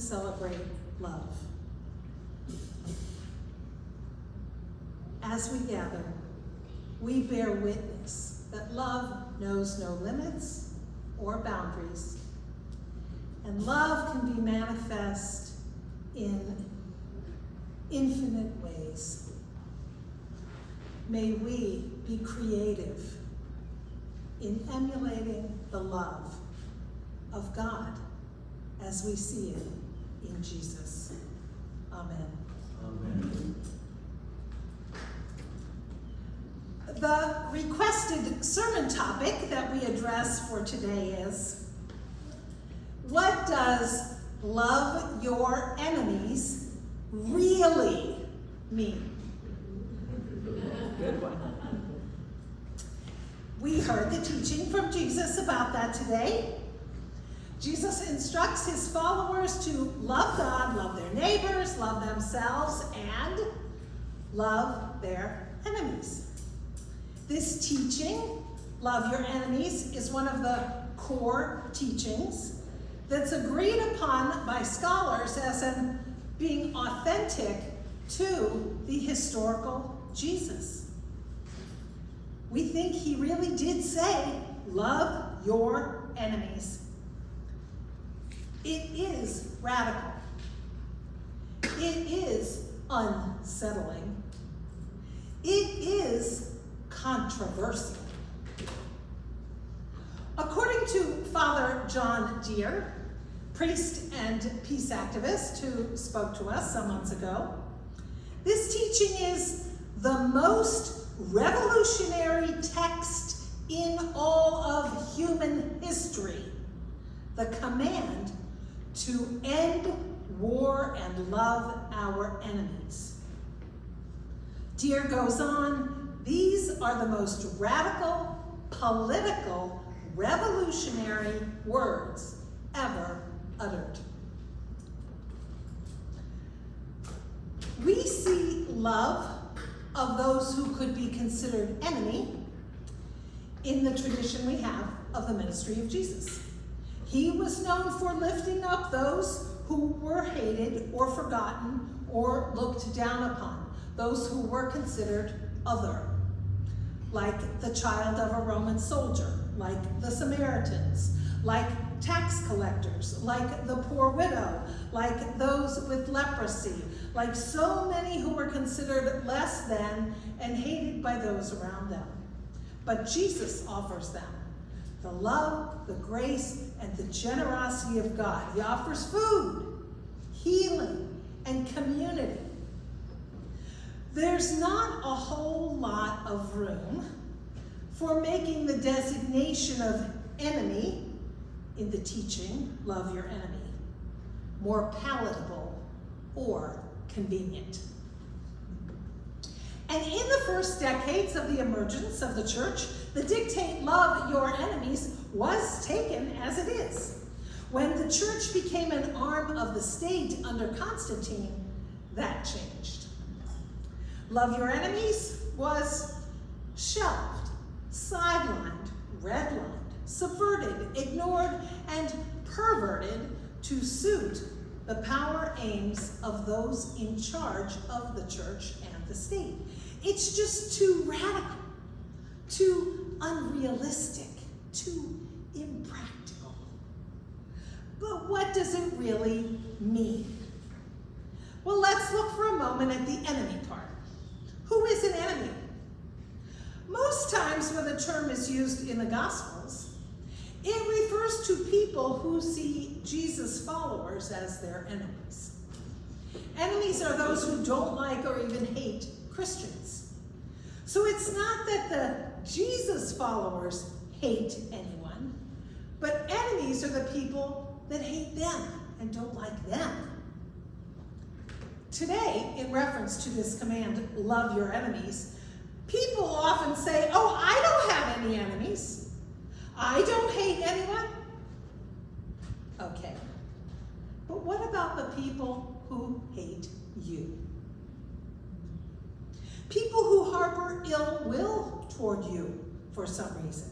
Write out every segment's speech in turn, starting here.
celebrate love. As we gather, we bear witness that love knows no limits or boundaries, and love can be manifest in infinite ways. May we be creative in emulating the love of God as we see it in Jesus. Amen. Amen. The requested sermon topic that we address for today is, what does love your enemies really mean? Good one. We heard the teaching from Jesus about that today. Jesus instructs his followers to love God, love their neighbors, love themselves, and love their enemies. This teaching, love your enemies, is one of the core teachings that's agreed upon by scholars as being authentic to the historical Jesus. We think he really did say, love your enemies. It is radical. It is unsettling. It is controversial. According to Father John Deere, priest and peace activist who spoke to us some months ago, this teaching is the most revolutionary text in all of human history. The command to end war and love our enemies. Deere goes on, these are the most radical, political, revolutionary words ever uttered. We see love of those who could be considered enemy in the tradition we have of the ministry of Jesus. He was known for lifting up those who were hated or forgotten or looked down upon, those who were considered other, like the child of a Roman soldier, like the Samaritans, like tax collectors, like the poor widow, like those with leprosy, like so many who were considered less than and hated by those around them. But Jesus offers them the love, the grace, and the generosity of God. He offers food, healing, and community. There's not a whole lot of room for making the designation of enemy in the teaching, love your enemy, more palatable or convenient. And in the first decades of the emergence of the church, the dictate, love your enemies, was taken as it is. When the church became an arm of the state under Constantine, that changed. Love your enemies was shelved, sidelined, redlined, subverted, ignored, and perverted to suit the power aims of those in charge of the church and the state. It's just too radical, too unrealistic, too impractical. But what does it really mean? Well, let's look for a moment at the enemy part. Who is an enemy? Most times when the term is used in the Gospels, it refers to people who see Jesus' followers as their enemies. Enemies are those who don't like or even hate Christians. So it's not that the Jesus followers hate anyone, but enemies are the people that hate them and don't like them. Today, in reference to this command, love your enemies, people often say, oh, I don't have any enemies. I don't hate anyone. Okay, but what about the people who hate you? People who harbor ill will toward you for some reason.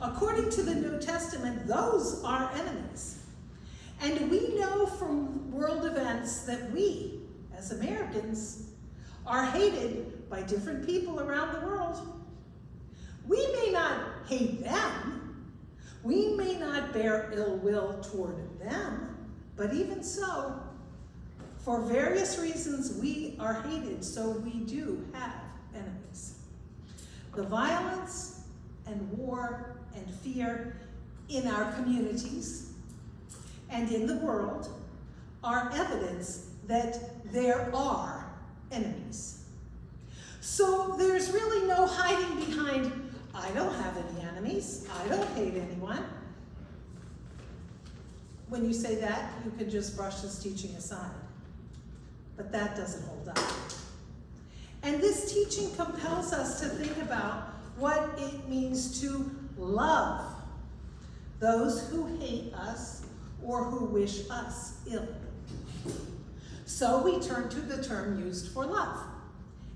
According to the New Testament, those are enemies. And we know from sense that we, as Americans, are hated by different people around the world. We may not hate them, we may not bear ill will toward them, but even so, for various reasons we are hated, so we do have enemies. The violence and war and fear in our communities and in the world are evidence that there are enemies. So there's really no hiding behind, I don't have any enemies, I don't hate anyone. When you say that, you can just brush this teaching aside. But that doesn't hold up. And this teaching compels us to think about what it means to love those who hate us or who wish us ill. So we turn to the term used for love.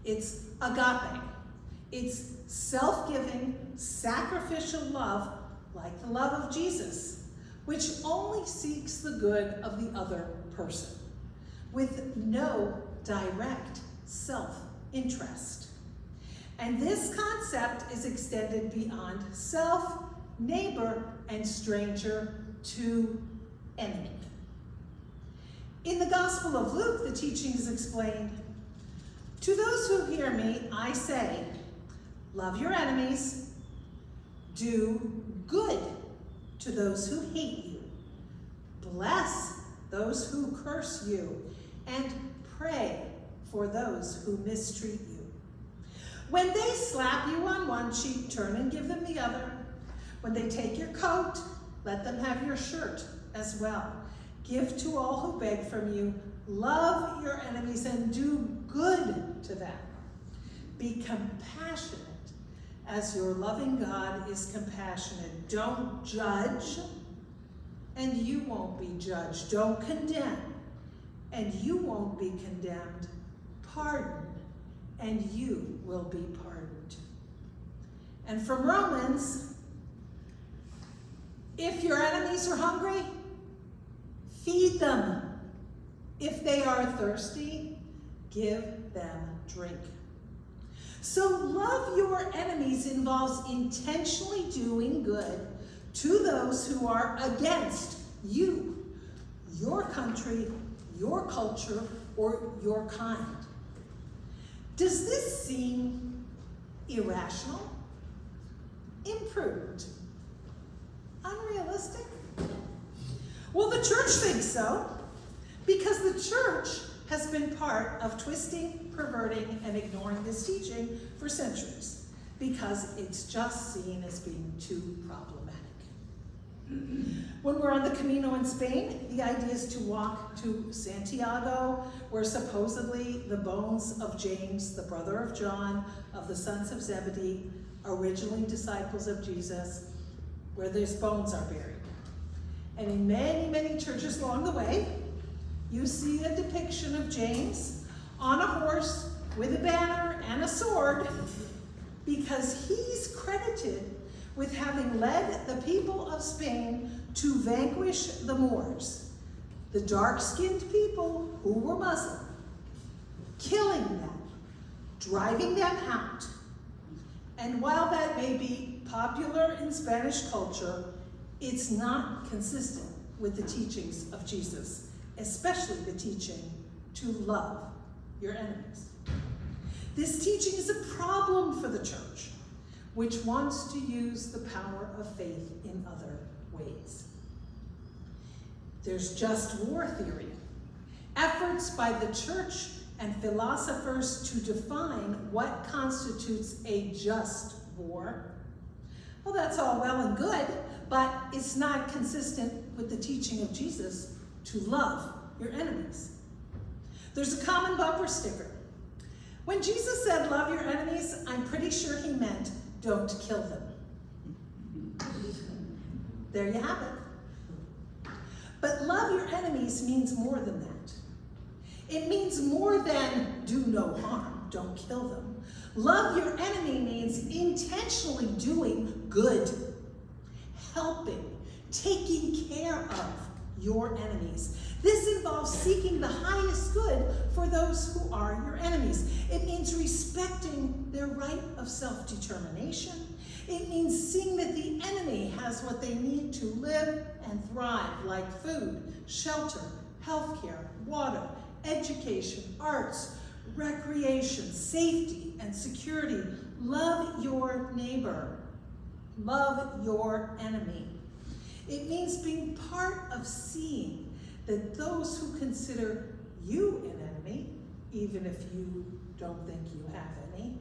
It's agape. It's self-giving, sacrificial love, like the love of Jesus, which only seeks the good of the other person, with no direct self-interest. And this concept is extended beyond self, neighbor, and stranger to enemy. In the Gospel of Luke, the teaching is explained, "To those who hear me, I say, love your enemies, do good to those who hate you, bless those who curse you, and pray for those who mistreat you. When they slap you on one cheek, turn and give them the other. When they take your coat, let them have your shirt as well. Give to all who beg from you. Love your enemies and do good to them. Be compassionate as your loving God is compassionate. Don't judge, and you won't be judged. Don't condemn, and you won't be condemned. Pardon, and you will be pardoned." And from Romans, if your enemies are hungry, feed them. If they are thirsty, give them drink. So love your enemies involves intentionally doing good to those who are against you, your country, your culture, or your kind. Does this seem irrational, imprudent, unrealistic? Well, the church thinks so, because the church has been part of twisting, perverting, and ignoring this teaching for centuries, because it's just seen as being too problematic. When we're on the Camino in Spain, the idea is to walk to Santiago, where supposedly the bones of James, the brother of John, of the sons of Zebedee, originally disciples of Jesus, where these bones are buried. And in many, many churches along the way, you see a depiction of James on a horse with a banner and a sword, because he's credited with having led the people of Spain to vanquish the Moors, the dark-skinned people who were Muslim, killing them, driving them out. And while that may be popular in Spanish culture, it's not consistent with the teachings of Jesus, especially the teaching to love your enemies. This teaching is a problem for the church, which wants to use the power of faith in other ways. There's just war theory, efforts by the church and philosophers to define what constitutes a just war. Well, that's all well and good, but it's not consistent with the teaching of Jesus to love your enemies. There's a common bumper sticker. When Jesus said, "Love your enemies," I'm pretty sure he meant, "Don't kill them." There you have it. But love your enemies means more than that. It means more than do no harm, don't kill them. Love your enemy means intentionally doing good, helping, taking care of your enemies. This involves seeking the highest good for those who are your enemies. It means respecting their right of self-determination. It means seeing that the enemy has what they need to live and thrive, like food, shelter, healthcare, water, education, arts, recreation, safety, and security. Love your neighbor. Love your enemy. It means being part of seeing that those who consider you an enemy, even if you don't think you have any,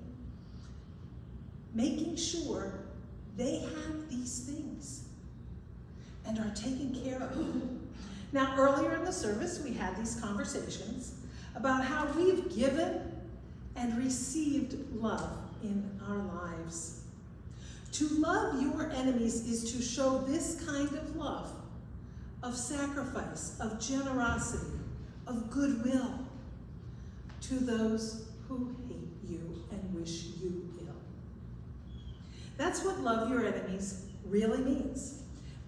making sure they have these things and are taken care of. Now, earlier in the service, we had these conversations about how we've given and received love in our lives. To love your enemies is to show this kind of love, of sacrifice, of generosity, of goodwill to those who hate you and wish you ill. That's what love your enemies really means.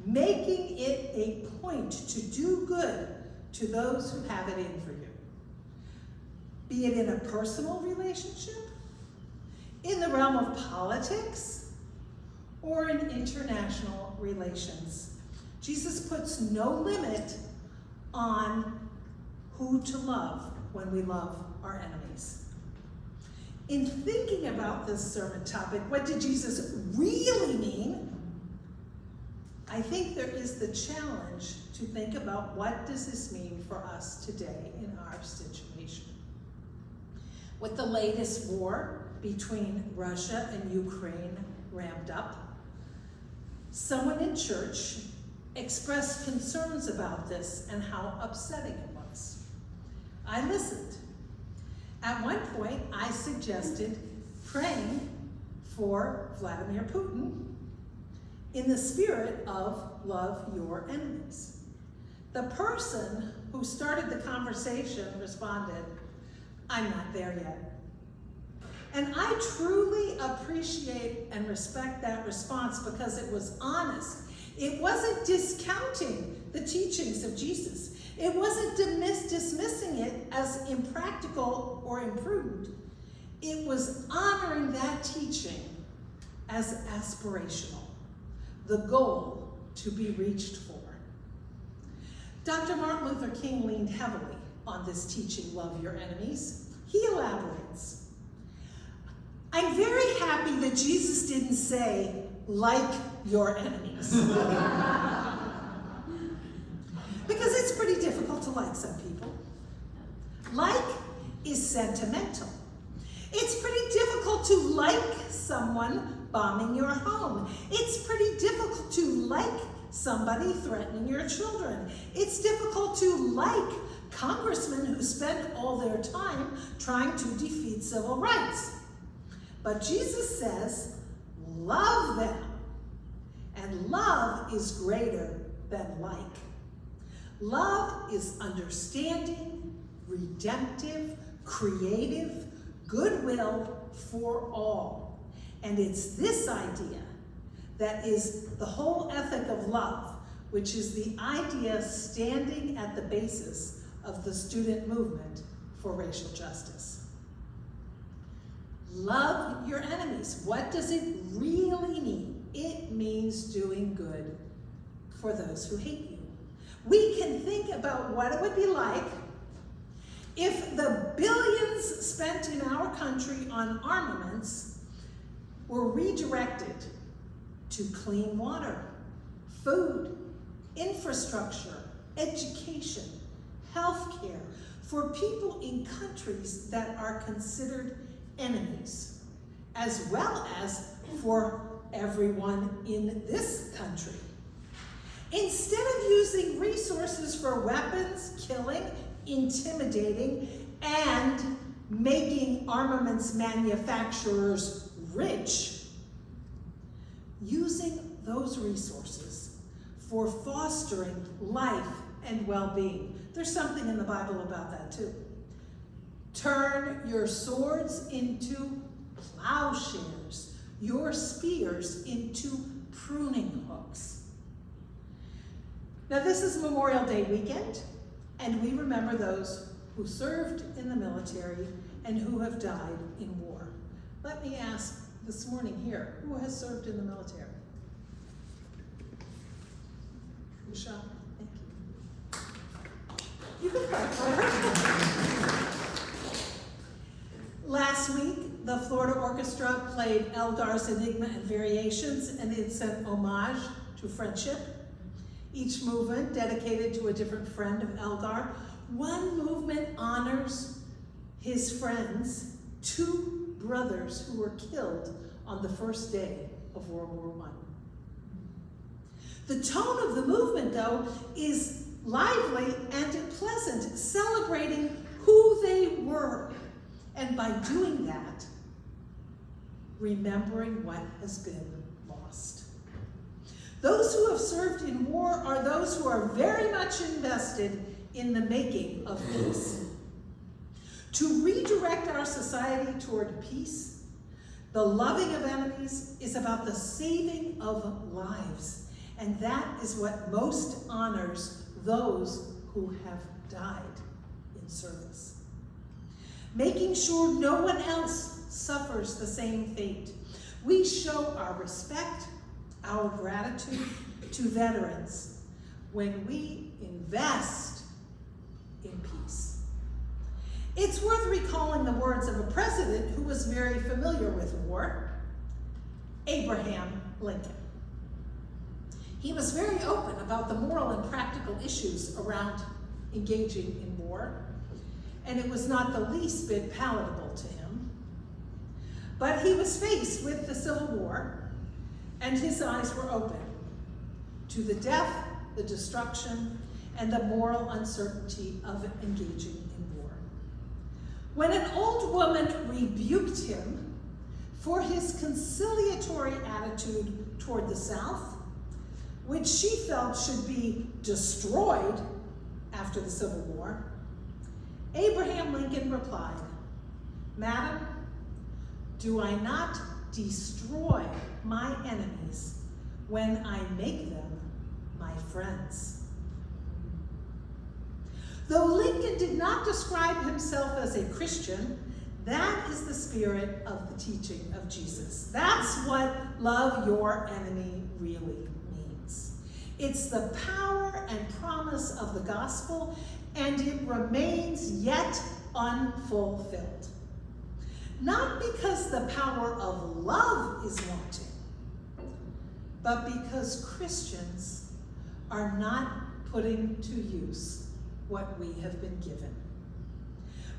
Making it a point to do good to those who have it in for you. Be it in a personal relationship, in the realm of politics, or in international relations. Jesus puts no limit on who to love when we love our enemies. In thinking about this sermon topic, what did Jesus really mean? I think there is the challenge to think about what does this mean for us today in our situation. With the latest war between Russia and Ukraine ramped up, someone in church expressed concerns about this and how upsetting it was. I listened. At one point, I suggested praying for Vladimir Putin in the spirit of love your enemies. The person who started the conversation responded, "I'm not there yet." And I truly appreciate and respect that response because it was honest. It wasn't discounting the teachings of Jesus. It wasn't dismissing it as impractical or imprudent. It was honoring that teaching as aspirational, the goal to be reached for. Dr. Martin Luther King leaned heavily on this teaching, love your enemies. He elaborates, "I'm very happy that Jesus didn't say, like your enemies." Because it's pretty difficult to like some people. Like is sentimental. It's pretty difficult to like someone bombing your home. It's pretty difficult to like somebody threatening your children. It's difficult to like congressmen who spend all their time trying to defeat civil rights. But Jesus says, love them. And love is greater than like. Love is understanding, redemptive, creative, goodwill for all. And it's this idea that is the whole ethic of love, which is the idea standing at the basis of the student movement for racial justice. Love your enemies. What does it really mean? It means doing good for those who hate you. We can think about what it would be like if the billions spent in our country on armaments were redirected to clean water, food, infrastructure, education, healthcare, for people in countries that are considered enemies, as well as for everyone in this country. Instead of using resources for weapons, killing, intimidating, and making armaments manufacturers rich, using those resources for fostering life and well-being. There's something in the Bible about that too. Turn your swords into plowshares, your spears into pruning hooks. Now, this is Memorial Day weekend. And we remember those who served in the military and who have died in war. Let me ask this morning here, who has served in the military? Michelle, thank you. You can clap for her. Last week, the Florida Orchestra played Elgar's Enigma and Variations, and it sent homage to friendship. Each movement dedicated to a different friend of Elgar. One movement honors his friends, two brothers who were killed on the first day of World War I. The tone of the movement, though, is lively and pleasant, celebrating who they were, and by doing that, remembering what has been lost. Those who have served in war are those who are very much invested in the making of peace. To redirect our society toward peace, the loving of enemies is about the saving of lives, and that is what most honors those who have died in service. Making sure no one else suffers the same fate, we show our respect, our gratitude to veterans when we invest in peace. It's worth recalling the words of a president who was very familiar with war, Abraham Lincoln. He was very open about the moral and practical issues around engaging in war, and it was not the least bit palatable to him. But he was faced with the Civil War, and his eyes were open to the death, the destruction, and the moral uncertainty of engaging in war. When an old woman rebuked him for his conciliatory attitude toward the South, which she felt should be destroyed after the Civil War, Abraham Lincoln replied, "Madam, do I not destroy my enemies when I make them my friends?" Though Lincoln did not describe himself as a Christian, that is the spirit of the teaching of Jesus. That's what love your enemy really means. It's the power and promise of the gospel, and it remains yet unfulfilled. Not because the power of love is wanting, but because Christians are not putting to use what we have been given.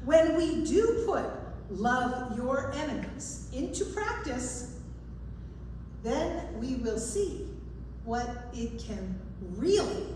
When we do put love your enemies into practice, then we will see what it can really